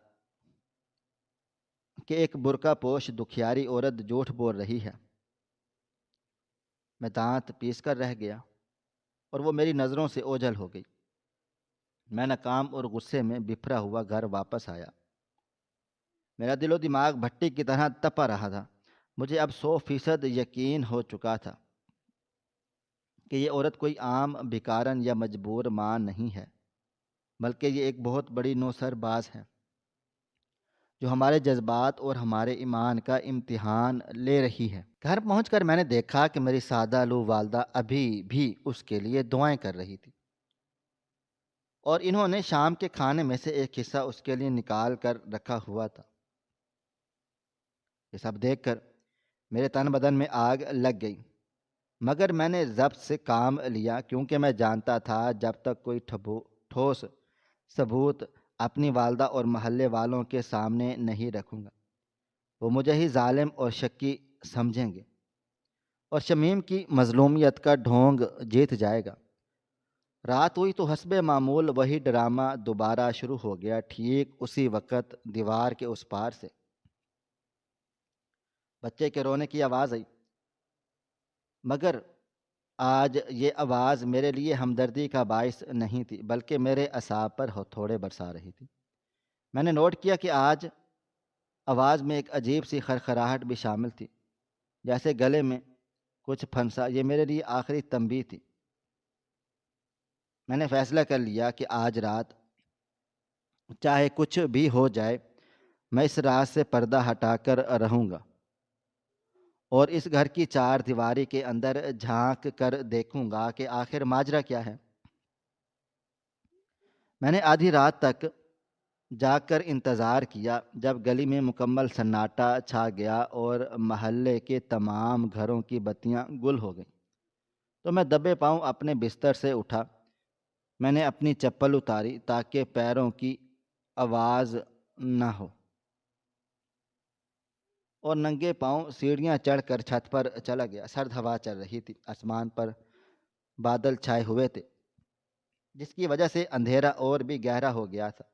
کہ ایک برقع پوش دکھیاری عورت جھوٹ بول رہی ہے۔ میں دانت پیس کر رہ گیا اور وہ میری نظروں سے اوجھل ہو گئی۔ میں ناکام اور غصے میں بفرا ہوا گھر واپس آیا۔ میرا دل و دماغ بھٹی کی طرح تپا رہا تھا۔ مجھے اب 100% یقین ہو چکا تھا کہ یہ عورت کوئی عام بھکارن یا مجبور ماں نہیں ہے، بلکہ یہ ایک بہت بڑی نوسر باز ہے جو ہمارے جذبات اور ہمارے ایمان کا امتحان لے رہی ہے۔ گھر پہنچ کر میں نے دیکھا کہ میری سادہ لو والدہ ابھی بھی اس کے لیے دعائیں کر رہی تھی، اور انہوں نے شام کے کھانے میں سے ایک حصہ اس کے لیے نکال کر رکھا ہوا تھا۔ یہ سب دیکھ کر میرے تن بدن میں آگ لگ گئی، مگر میں نے ضبط سے کام لیا، کیونکہ میں جانتا تھا جب تک کوئی ٹھوس ثبوت اپنی والدہ اور محلے والوں کے سامنے نہیں رکھوں گا، وہ مجھے ہی ظالم اور شکی سمجھیں گے اور شمیم کی مظلومیت کا ڈھونگ جیت جائے گا۔ رات ہوئی تو حسب معمول وہی ڈرامہ دوبارہ شروع ہو گیا۔ ٹھیک اسی وقت دیوار کے اس پار سے بچے کے رونے کی آواز آئی، مگر آج یہ آواز میرے لیے ہمدردی کا باعث نہیں تھی، بلکہ میرے اعصاب پر ہتھوڑے برسا رہی تھی۔ میں نے نوٹ کیا کہ آج آواز میں ایک عجیب سی خرخراہٹ بھی شامل تھی، جیسے گلے میں کچھ پھنسا۔ یہ میرے لیے آخری تنبیہ تھی۔ میں نے فیصلہ کر لیا کہ آج رات چاہے کچھ بھی ہو جائے، میں اس رات سے پردہ ہٹا کر رہوں گا اور اس گھر کی چار دیواری کے اندر جھانک کر دیکھوں گا کہ آخر ماجرا کیا ہے۔ میں نے آدھی رات تک جاگ کر انتظار کیا، جب گلی میں مکمل سناٹا چھا گیا اور محلے کے تمام گھروں کی بتیاں گل ہو گئیں، تو میں دبے پاؤں اپنے بستر سے اٹھا۔ میں نے اپنی چپل اتاری تاکہ پیروں کی آواز نہ ہو، اور ننگے پاؤں سیڑھیاں چڑھ کر چھت پر چلا گیا۔ سرد ہوا چل رہی تھی، آسمان پر بادل چھائے ہوئے تھے، جس کی وجہ سے اندھیرا اور بھی گہرا ہو گیا تھا۔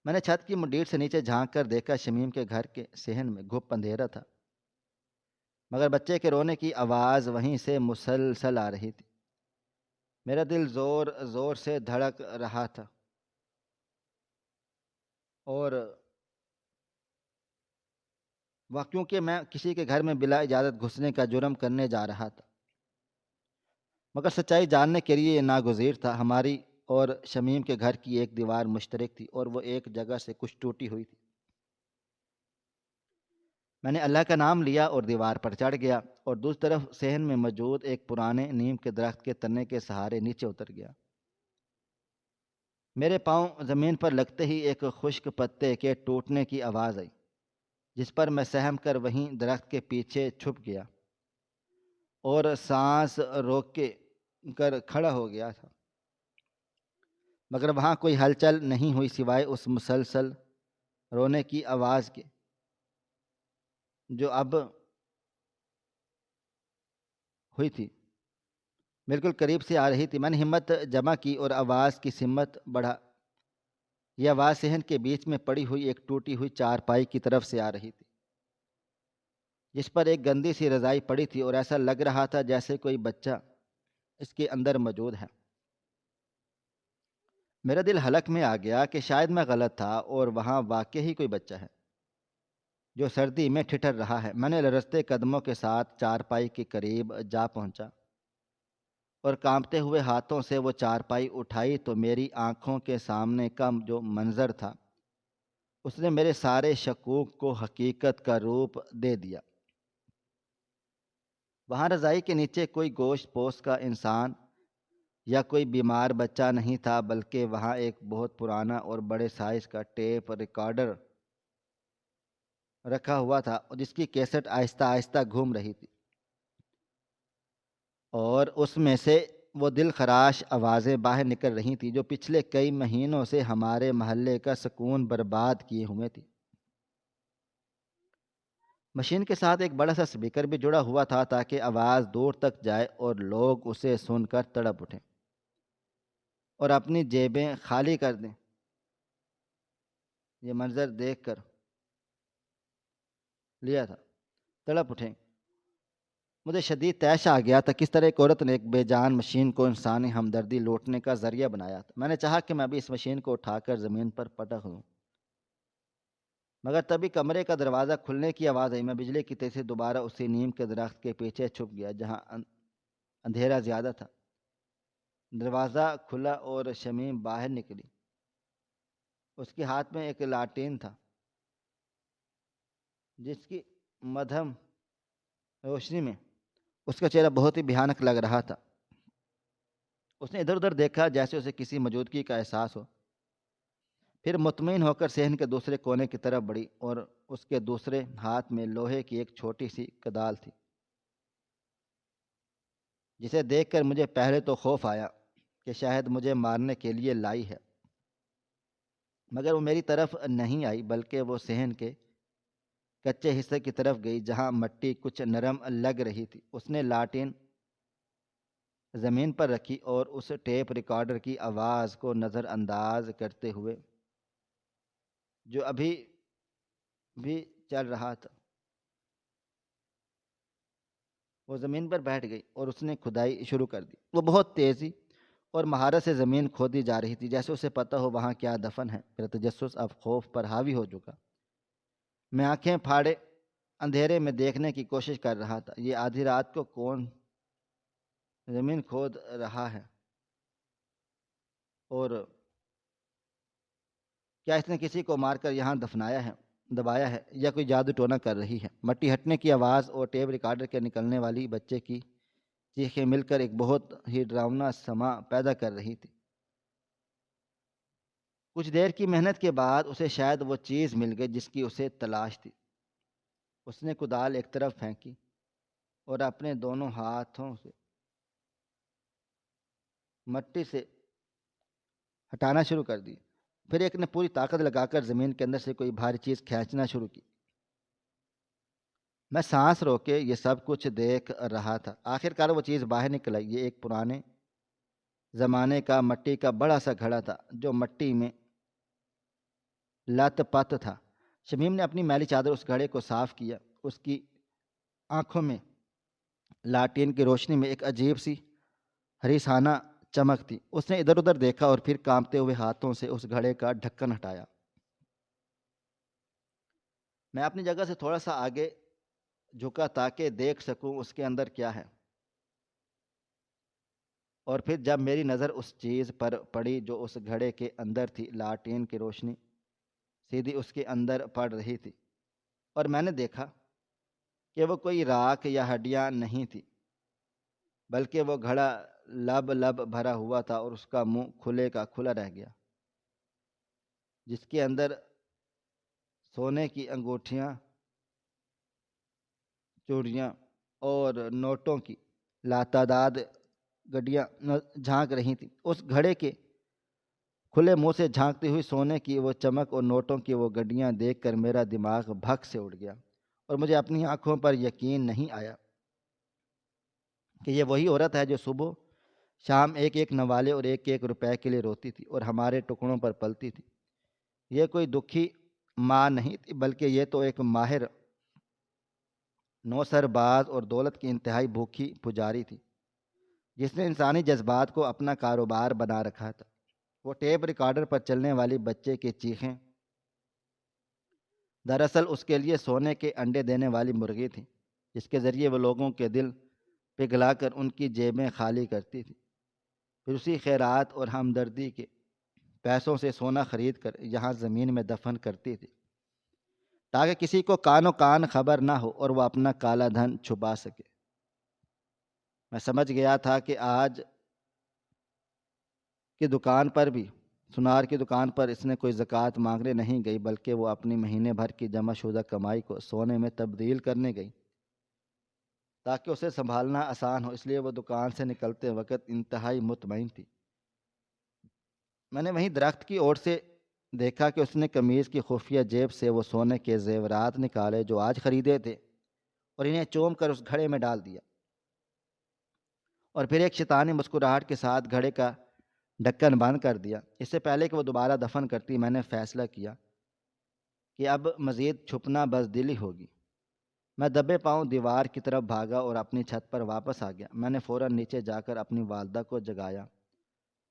میں نے چھت کی منڈیر سے نیچے جھانک کر دیکھا، شمیم کے گھر کے صحن میں گھپ اندھیرا تھا، مگر بچے کے رونے کی آواز وہیں سے مسلسل آ رہی تھی۔ میرا دل زور زور سے دھڑک رہا تھا، اور کیونکہ میں کسی کے گھر میں بلا اجازت گھسنے کا جرم کرنے جا رہا تھا، مگر سچائی جاننے کے لیے یہ ناگزیر تھا۔ ہماری اور شمیم کے گھر کی ایک دیوار مشترک تھی، اور وہ ایک جگہ سے کچھ ٹوٹی ہوئی تھی۔ میں نے اللہ کا نام لیا اور دیوار پر چڑھ گیا، اور دوسری طرف صحن میں موجود ایک پرانے نیم کے درخت کے تنے کے سہارے نیچے اتر گیا۔ میرے پاؤں زمین پر لگتے ہی ایک خشک پتے کے ٹوٹنے کی آواز آئی، جس پر میں سہم کر وہیں درخت کے پیچھے چھپ گیا اور سانس روک کے کر کھڑا ہو گیا تھا، مگر وہاں کوئی ہلچل نہیں ہوئی سوائے اس مسلسل رونے کی آواز کے، جو اب ہوئی تھی، بالکل قریب سے آ رہی تھی۔ میں نے ہمت جمع کی اور آواز کی سمت بڑھا۔ یہ آواز صحن کے بیچ میں پڑی ہوئی ایک ٹوٹی ہوئی چارپائی کی طرف سے آ رہی تھی۔ جس پر ایک گندی سی رضائی پڑی تھی اور ایسا لگ رہا تھا جیسے کوئی بچہ اس کے اندر موجود ہے۔ میرا دل حلق میں آ گیا کہ شاید میں غلط تھا اور وہاں واقعی کوئی بچہ ہے جو سردی میں ٹھٹر رہا ہے۔ میں نے لرزتے قدموں کے ساتھ چارپائی کے قریب جا پہنچا اور کانپتے ہوئے ہاتھوں سے وہ چارپائی اٹھائی تو میری آنکھوں کے سامنے کا جو منظر تھا اس نے میرے سارے شکوک کو حقیقت کا روپ دے دیا۔ وہاں رضائی کے نیچے کوئی گوشت پوش کا انسان یا کوئی بیمار بچہ نہیں تھا، بلکہ وہاں ایک بہت پرانا اور بڑے سائز کا ٹیپ ریکارڈر رکھا ہوا تھا جس کی کیسٹ آہستہ آہستہ گھوم رہی تھی، اور اس میں سے وہ دل خراش آوازیں باہر نکل رہی تھیں جو پچھلے کئی مہینوں سے ہمارے محلے کا سکون برباد کیے ہوئے تھی۔ مشین کے ساتھ ایک بڑا سا سپیکر بھی جڑا ہوا تھا تاکہ آواز دور تک جائے اور لوگ اسے سن کر تڑپ اٹھیں اور اپنی جیبیں خالی کر دیں۔ یہ منظر دیکھ کر لیا تھا، تڑپ اٹھیں۔ مجھے شدید طیش آ گیا تھا کس طرح ایک عورت نے ایک بے جان مشین کو انسانی ہمدردی لوٹنے کا ذریعہ بنایا تھا۔ میں نے چاہا کہ میں ابھی اس مشین کو اٹھا کر زمین پر پٹک دوں، مگر تبھی کمرے کا دروازہ کھلنے کی آواز آئی۔ میں بجلی کی تیزی سے دوبارہ اسی نیم کے درخت کے پیچھے چھپ گیا جہاں اندھیرا زیادہ تھا۔ دروازہ کھلا اور شمیم باہر نکلی۔ اس کے ہاتھ میں ایک لاٹین تھا جس کی مدھم روشنی میں اس کا چہرہ بہت ہی بھیانک لگ رہا تھا۔ اس نے ادھر ادھر دیکھا جیسے اسے کسی موجودگی کا احساس ہو، پھر مطمئن ہو کر صحن کے دوسرے کونے کی طرف بڑھی اور اس کے دوسرے ہاتھ میں لوہے کی ایک چھوٹی سی کدال تھی جسے دیکھ کر مجھے پہلے تو خوف آیا کہ شاید مجھے مارنے کے لیے لائی ہے، مگر وہ میری طرف نہیں آئی بلکہ وہ صحن کے کچے حصے کی طرف گئی جہاں مٹی کچھ نرم لگ رہی تھی۔ اس نے لاٹین زمین پر رکھی اور اس ٹیپ ریکارڈر کی آواز کو نظر انداز کرتے ہوئے جو ابھی بھی چل رہا تھا وہ زمین پر بیٹھ گئی اور اس نے کھدائی شروع کر دی۔ وہ بہت تیزی اور مہارت سے زمین کھودی جا رہی تھی جیسے اسے پتہ ہو وہاں کیا دفن ہے۔ میرا تجسس اب خوف پر حاوی ہو چکا۔ میں آنکھیں پھاڑے اندھیرے میں دیکھنے کی کوشش کر رہا تھا۔ یہ آدھی رات کو کون زمین کھود رہا ہے اور کیا اس نے کسی کو مار کر یہاں دبایا ہے یا کوئی جادو ٹونا کر رہی ہے؟ مٹی ہٹنے کی آواز اور ٹیپ ریکارڈر کے نکلنے والی بچے کی چیخیں مل کر ایک بہت ہی ڈراؤنا سما پیدا کر رہی تھی۔ کچھ دیر کی محنت کے بعد اسے شاید وہ چیز مل گئی جس کی اسے تلاش تھی۔ اس نے کدال ایک طرف پھینکی اور اپنے دونوں ہاتھوں سے مٹی سے ہٹانا شروع کر دی۔ پھر ایک نے پوری طاقت لگا کر زمین کے اندر سے کوئی بھاری چیز کھینچنا شروع کی۔ میں سانس روکے یہ سب کچھ دیکھ رہا تھا۔ آخر کار وہ چیز باہر نکل آئی۔ یہ ایک پرانے زمانے کا مٹی کا بڑا سا گھڑا تھا جو مٹی میں لت پت تھا۔ شمیم نے اپنی میلی چادر اس گھڑے کو صاف کیا۔ اس کی آنکھوں میں لاٹین کی روشنی میں ایک عجیب سی حریصانہ چمک تھی۔ اس نے ادھر ادھر دیکھا اور پھر کانپتے ہوئے ہاتھوں سے اس گھڑے کا ڈھکن ہٹایا۔ میں اپنی جگہ سے تھوڑا سا آگے جھکا تاکہ دیکھ سکوں اس کے اندر کیا ہے، اور پھر جب میری نظر اس چیز پر پڑی جو اس گھڑے کے اندر تھی، لاٹین کی روشنی سیدھی اس کے اندر پڑ رہی تھی اور میں نے دیکھا کہ وہ کوئی راکھ یا ہڈیاں نہیں تھی بلکہ وہ گھڑا لب بھرا ہوا تھا اور اس کا منہ کھلے کا کھلا رہ گیا جس کے اندر سونے کی انگوٹھیاں، چوڑیاں اور نوٹوں کی لاتعداد گڈیاں جھانک رہی تھیں۔ اس گھڑے کے کھلے منہ سے جھانکتی ہوئی سونے کی وہ چمک اور نوٹوں کی وہ گڈیاں دیکھ کر میرا دماغ بھگ سے اٹھ گیا اور مجھے اپنی آنکھوں پر یقین نہیں آیا کہ یہ وہی عورت ہے جو صبح شام ایک ایک نوالے اور ایک ایک روپے کے لیے روتی تھی اور ہمارے ٹکڑوں پر پلتی تھی۔ یہ کوئی دکھی ماں نہیں تھی بلکہ یہ تو ایک ماہر نوسر باز اور دولت کی انتہائی بھوکی پجاری تھی، جس نے انسانی جذبات کو اپنا کاروبار بنا رکھا تھا۔ وہ ٹیپ ریکارڈر پر چلنے والی بچے کی چیخیں دراصل اس کے لیے سونے کے انڈے دینے والی مرغی تھی، جس کے ذریعے وہ لوگوں کے دل پگھلا کر ان کی جیبیں خالی کرتی تھی، پھر اسی خیرات اور ہمدردی کے پیسوں سے سونا خرید کر یہاں زمین میں دفن کرتی تھی، تاکہ کسی کو کان و کان خبر نہ ہو اور وہ اپنا کالا دھن چھپا سکے۔ میں سمجھ گیا تھا کہ آج کی دکان پر بھی سنار کی دکان پر اس نے کوئی زکوٰۃ مانگنے نہیں گئی، بلکہ وہ اپنی مہینے بھر کی جمع شدہ کمائی کو سونے میں تبدیل کرنے گئی تاکہ اسے سنبھالنا آسان ہو، اس لیے وہ دکان سے نکلتے وقت انتہائی مطمئن تھی۔ میں نے وہیں درخت کی اوٹ سے دیکھا کہ اس نے قمیض کی خفیہ جیب سے وہ سونے کے زیورات نکالے جو آج خریدے تھے اور انہیں چوم کر اس گھڑے میں ڈال دیا، اور پھر ایک شیطانی مسکراہٹ کے ساتھ گھڑے کا ڈھکن بند کر دیا۔ اس سے پہلے کہ وہ دوبارہ دفن کرتی، میں نے فیصلہ کیا کہ اب مزید چھپنا بزدلی ہوگی۔ میں دبے پاؤں دیوار کی طرف بھاگا اور اپنی چھت پر واپس آ گیا۔ میں نے فوراً نیچے جا کر اپنی والدہ کو جگایا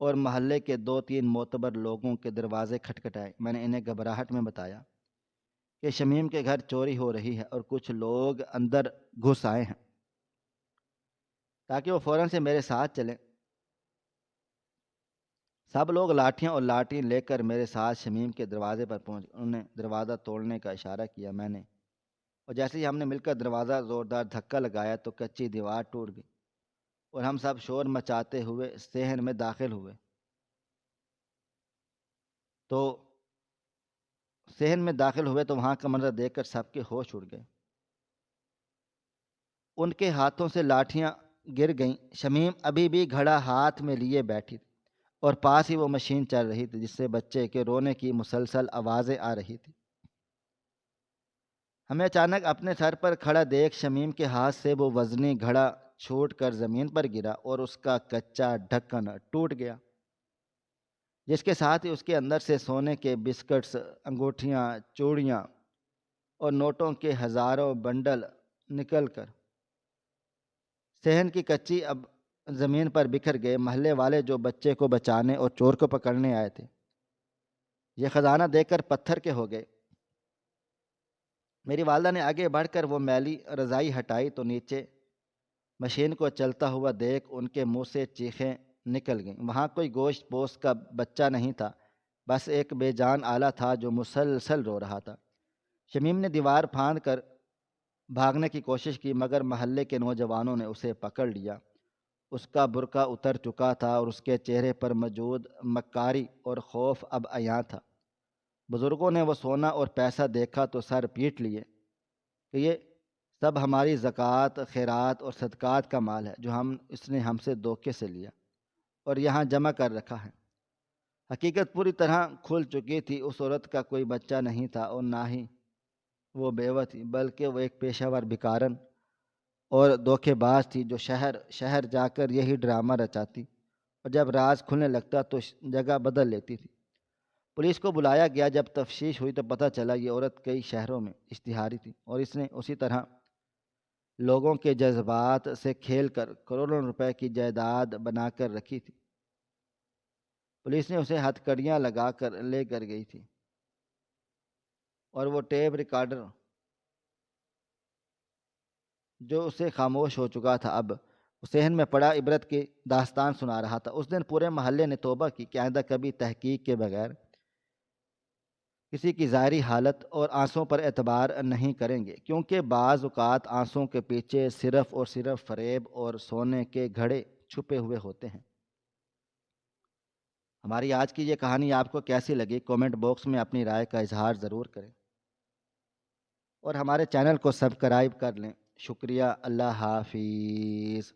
اور محلے کے 2-3 معتبر لوگوں کے دروازے کھٹکھٹائے۔ میں نے انہیں گھبراہٹ میں بتایا کہ شمیم کے گھر چوری ہو رہی ہے اور کچھ لوگ اندر گھس آئے ہیں، تاکہ وہ فوراً سے میرے ساتھ چلیں۔ سب لوگ لاٹھیاں اور لاٹھی لے کر میرے ساتھ شمیم کے دروازے پر پہنچے۔ انہوں نے دروازہ توڑنے کا اشارہ کیا، اور جیسے ہی ہم نے مل کر دروازہ زوردار دھکا لگایا تو کچی دیوار ٹوٹ گئی اور ہم سب شور مچاتے ہوئے صحن میں داخل ہوئے۔ تو وہاں کا منظر دیکھ کر سب کے ہوش اڑ گئے۔ ان کے ہاتھوں سے لاٹھیاں گر گئیں۔ شمیم ابھی بھی گھڑا ہاتھ میں لیے بیٹھی تھی اور پاس ہی وہ مشین چل رہی تھی جس سے بچے کے رونے کی مسلسل آوازیں آ رہی تھی۔ ہمیں اچانک اپنے سر پر کھڑا دیکھ شمیم کے ہاتھ سے وہ وزنی گھڑا چھوٹ کر زمین پر گرا اور اس کا کچا ڈھکن ٹوٹ گیا، جس کے ساتھ ہی اس کے اندر سے سونے کے بسکٹس، انگوٹھیاں، چوڑیاں اور نوٹوں کے ہزاروں بنڈل نکل کر صحن کی کچی اب زمین پر بکھر گئے۔ محلے والے جو بچے کو بچانے اور چور کو پکڑنے آئے تھے، یہ خزانہ دیکھ کر پتھر کے ہو گئے۔ میری والدہ نے آگے بڑھ کر وہ میلی رضائی ہٹائی تو نیچے مشین کو چلتا ہوا دیکھ ان کے منہ سے چیخیں نکل گئیں۔ وہاں کوئی گوشت پوست کا بچہ نہیں تھا، بس ایک بے جان آلہ تھا جو مسلسل رو رہا تھا۔ شمیم نے دیوار پھاند کر بھاگنے کی کوشش کی، مگر محلے کے نوجوانوں نے اسے پکڑ لیا۔ اس کا برقع اتر چکا تھا اور اس کے چہرے پر موجود مکاری اور خوف اب عیاں تھا۔ بزرگوں نے وہ سونا اور پیسہ دیکھا تو سر پیٹ لیے کہ یہ سب ہماری زکوٰۃ، خیرات اور صدقات کا مال ہے جو اس نے ہم سے دھوکے سے لیا اور یہاں جمع کر رکھا ہے۔ حقیقت پوری طرح کھل چکی تھی۔ اس عورت کا کوئی بچہ نہیں تھا اور نہ ہی وہ بیوہ تھی، بلکہ وہ ایک پیشہ ور بھکارن اور دھوکے باز تھی جو شہر شہر جا کر یہی ڈرامہ رچاتی اور جب راز کھلنے لگتا تو جگہ بدل لیتی تھی۔ پولیس کو بلایا گیا۔ جب تفتیش ہوئی تو پتہ چلا یہ عورت کئی شہروں میں اشتہاری تھی اور اس نے اسی طرح لوگوں کے جذبات سے کھیل کر کروڑوں روپے کی جائیداد بنا کر رکھی تھی۔ پولیس نے اسے ہتھکڑیاں لگا کر لے کر گئی تھی اور وہ ٹیپ ریکارڈر جو اسے خاموش ہو چکا تھا اب صحن میں پڑا عبرت کی داستان سنا رہا تھا۔ اس دن پورے محلے نے توبہ کی کہ آئندہ کبھی تحقیق کے بغیر کسی کی ظاہری حالت اور آنسوں پر اعتبار نہیں کریں گے، کیونکہ بعض اوقات آنسوں کے پیچھے صرف اور صرف فریب اور سونے کے گھڑے چھپے ہوئے ہوتے ہیں۔ ہماری آج کی یہ کہانی آپ کو کیسی لگی؟ کومنٹ باکس میں اپنی رائے کا اظہار ضرور کریں اور ہمارے چینل کو سبسکرائب کر لیں۔ شکریہ۔ اللہ حافظ۔